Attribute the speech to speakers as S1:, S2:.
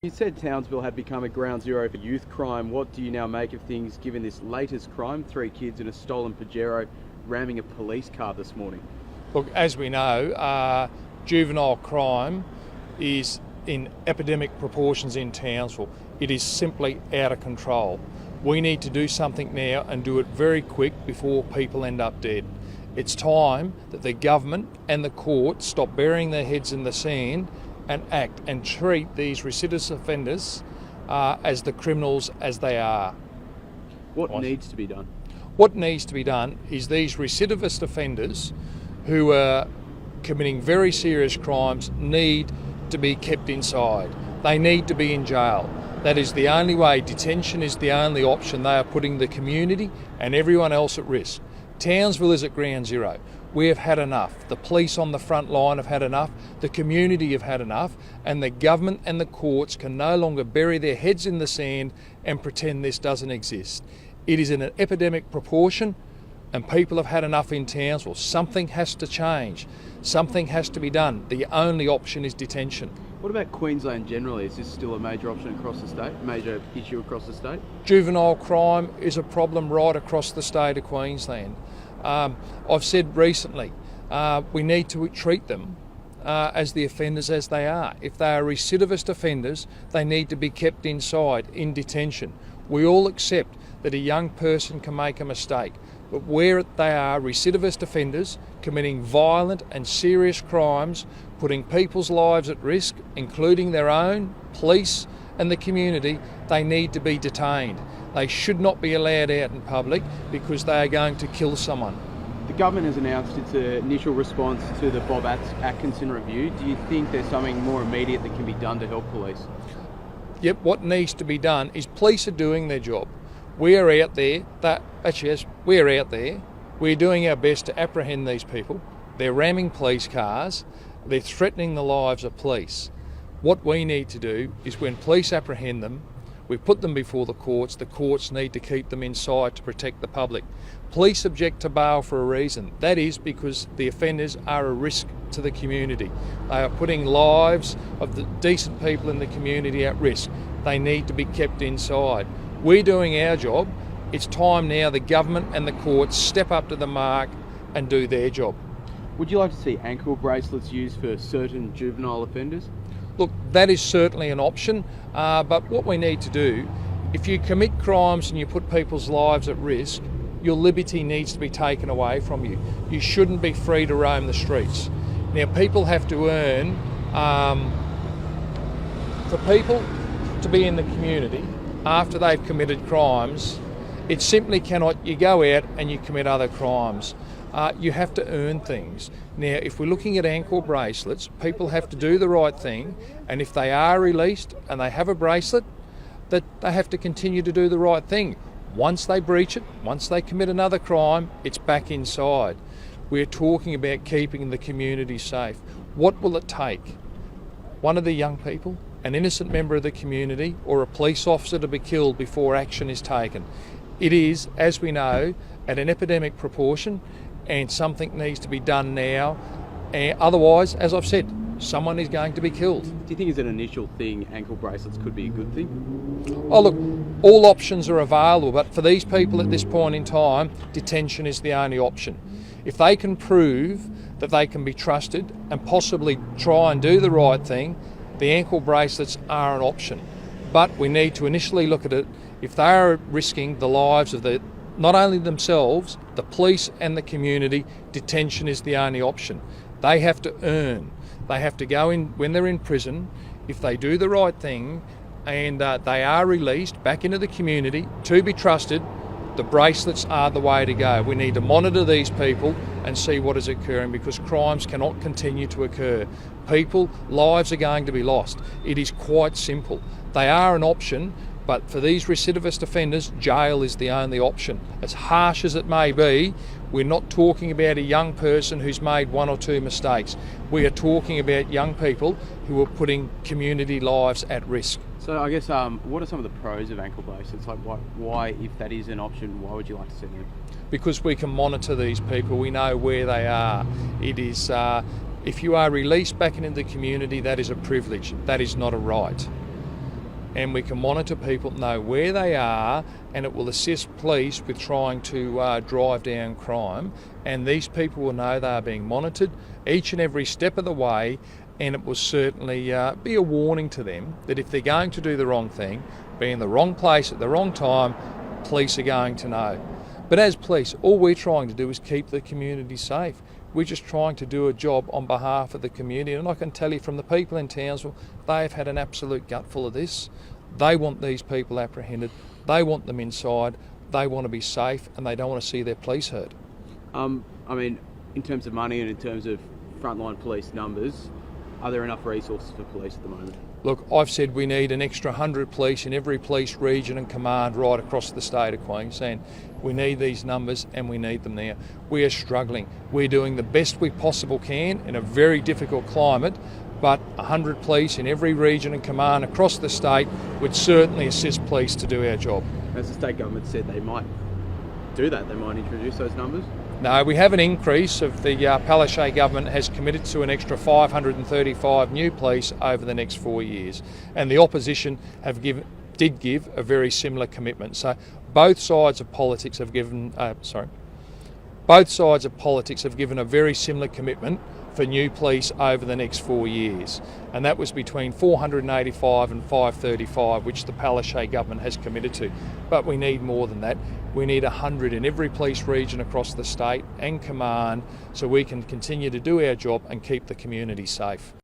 S1: You said Townsville had become a ground zero for youth crime. What do you now make of things given this latest crime? 3 kids in a stolen Pajero ramming a police car this morning.
S2: Look, as we know, juvenile crime is in epidemic proportions in Townsville. It is simply out of control. We need to do something now and do it very quick before people end up dead. It's time that the government and the court stop burying their heads in the sand and act and treat these recidivist offenders as the criminals as they are.
S1: What needs to be done?
S2: What needs to be done is these recidivist offenders who are committing very serious crimes need to be kept inside. They need to be in jail. That is the only way. Detention is the only option. They are putting the community and everyone else at risk. Townsville is at ground zero. We have had enough. The police on the front line have had enough. The community have had enough. And the government and the courts can no longer bury their heads in the sand and pretend this doesn't exist. It is in an epidemic proportion and people have had enough in Townsville. Something has to change. Something has to be done. The only option is detention.
S1: What about Queensland generally? Is this still a major option across the state? Major issue across the state?
S2: Juvenile crime is a problem right across the state of Queensland. I've said recently, we need to treat them as the offenders as they are. If they are recidivist offenders, they need to be kept inside, in detention. We all accept that a young person can make a mistake, but where they are recidivist offenders, committing violent and serious crimes, putting people's lives at risk, including their own, police and the community, they need to be detained. They should not be allowed out in public because they are going to kill someone.
S1: The government has announced its initial response to the Bob Atkinson review. Do you think there's something more immediate that can be done to help police?
S2: Yep, what needs to be done is police are doing their job. We are out there, we're out there. We're doing our best to apprehend these people. They're ramming police cars. They're threatening the lives of police. What we need to do is when police apprehend them, we put them before the courts need to keep them inside to protect the public. Police object to bail for a reason. That is because the offenders are a risk to the community. They are putting lives of the decent people in the community at risk. They need to be kept inside. We're doing our job. It's time now the government and the courts step up to the mark and do their job.
S1: Would you like to see ankle bracelets used for certain juvenile offenders?
S2: Look, that is certainly an option, but what we need to do, if you commit crimes and you put people's lives at risk, your liberty needs to be taken away from you. You shouldn't be free to roam the streets. Now, people have to earn, for people to be in the community after they've committed crimes, it simply cannot, you go out and you commit other crimes. You have to earn things. Now, if we're looking at ankle bracelets, people have to do the right thing, and if they are released and they have a bracelet, that they have to continue to do the right thing. Once they breach it, once they commit another crime, it's back inside. We're talking about keeping the community safe. What will it take? One of the young people, an innocent member of the community, or a police officer to be killed before action is taken. It is, as we know, at an epidemic proportion, and something needs to be done now. Otherwise, as I've said, someone is going to be killed.
S1: Do you think as an initial thing, ankle bracelets could be a good thing?
S2: Oh look, all options are available, but for these people at this point in time, detention is the only option. If they can prove that they can be trusted and possibly try and do the right thing, the ankle bracelets are an option. But we need to initially look at it. If they are risking the lives of not only themselves, the police and the community, detention is the only option. They have to earn. They have to go in when they're in prison. If they do the right thing and they are released back into the community to be trusted, the bracelets are the way to go. We need to monitor these people and see what is occurring because crimes cannot continue to occur. Lives are going to be lost. It is quite simple. They are an option, but for these recidivist offenders, jail is the only option. As harsh as it may be, we're not talking about a young person who's made 1 or 2 mistakes. We are talking about young people who are putting community lives at risk.
S1: So I guess, what are some of the pros of ankle bracelets? Like why, if that is an option, why would you like to see them?
S2: Because we can monitor these people, we know where they are. It is, if you are released back into the community, that is a privilege, that is not a right. and we can monitor people, know where they are, and it will assist police with trying to drive down crime. And these people will know they are being monitored each and every step of the way, and it will certainly be a warning to them that if they're going to do the wrong thing, be in the wrong place at the wrong time, police are going to know. But as police, all we're trying to do is keep the community safe. We're just trying to do a job on behalf of the community, and I can tell you from the people in Townsville, they've had an absolute gutful of this. They want these people apprehended, they want them inside, they want to be safe, and they don't want to see their police hurt.
S1: I mean, in terms of money and in terms of frontline police numbers, are there enough resources for police at the moment?
S2: Look, I've said we need an extra 100 police in every police region and command right across the state of Queensland. We need these numbers and we need them there. We are struggling. We're doing the best we possible can in a very difficult climate, but 100 police in every region and command across the state would certainly assist police to do our job.
S1: As the state government said, they might do that, they might introduce those numbers?
S2: No, we have an increase of the Palaszczuk government has committed to an extra 535 new police over the next 4 years, and the opposition did give a very similar commitment. So both sides of politics have given a very similar commitment for new police over the next 4 years, and that was between 485 and 535, which the Palaszczuk government has committed to. But we need more than that. We need 100 in every police region across the state and command, so we can continue to do our job and keep the community safe.